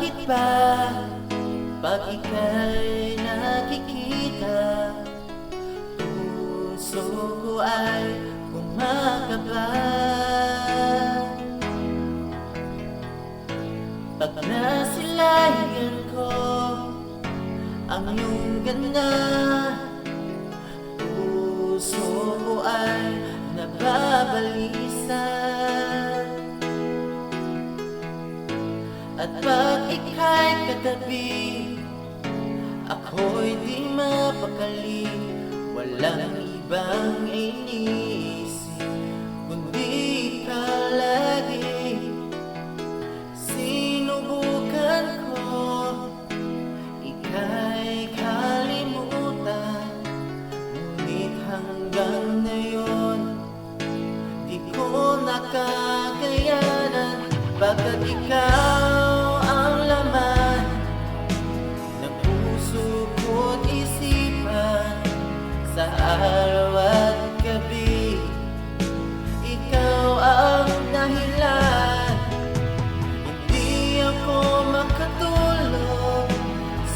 Bakit ba pag ika'y nakikita, puso ko ay kumakaba? Pag nasilayan ko ang iyong ganda, puso ko ay nababalisan. At pag ika'y katabi, ako'y di mapakali. Walang ibang iniisip kundi ikaw lagi. Sinubukan ko ika'y kalimutan, ngunit hanggang ngayon di ko nakakayanan. Pagkat ikaw ang laman ng puso ko't isipan, sa araw at gabi ikaw ang dahilan. Hindi ako makatulog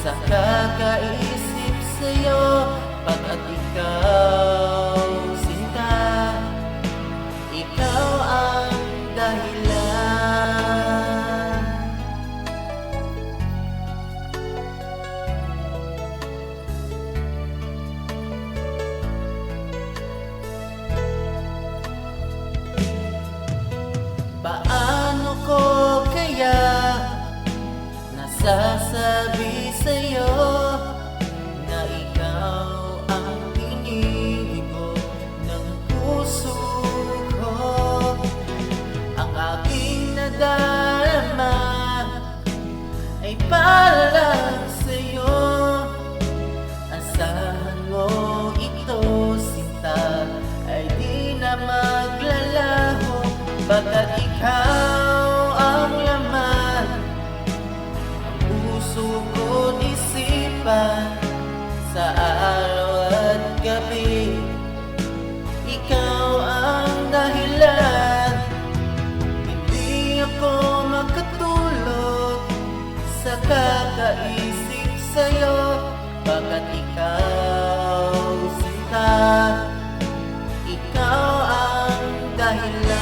sa kakaisip sa'yo, pagkat ikaw sinta, ikaw ang dahilan. Paano ko kaya nasasabi sa'yo na ikaw ang iniibig ng puso ko? Ang aking nadarama ay para lang sa'yo. Asahan mo ito, sinta, ay di na maglalaho. Pagkat ikaw ang laman ng puso ko't isipan, sa araw at gabi ikaw ang dahilan. Hindi ako makatulog sa kakaisip sa'yo, pagkat ikaw sinta, ikaw ang dahilan.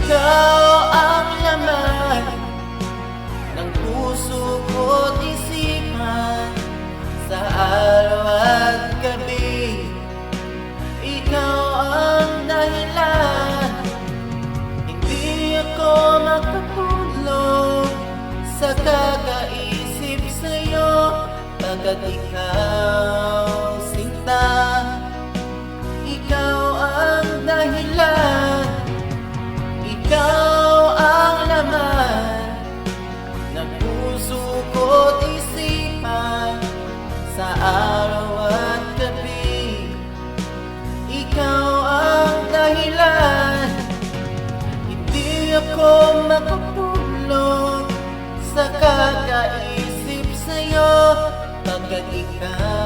Ikaw ang laman ng puso ko't isipan, sa araw at gabi ikaw ang dahilan. Hindi ako makatulog sa kakaisip sa'yo, pagkat ikaw sinta, ikaw ang dahilan. Ikaw ang laman ng puso ko't isipan, sa araw at gabi ikaw ang dahilan. Hindi ako makatulog sa kakaisip sa'yo, pagkat ikaw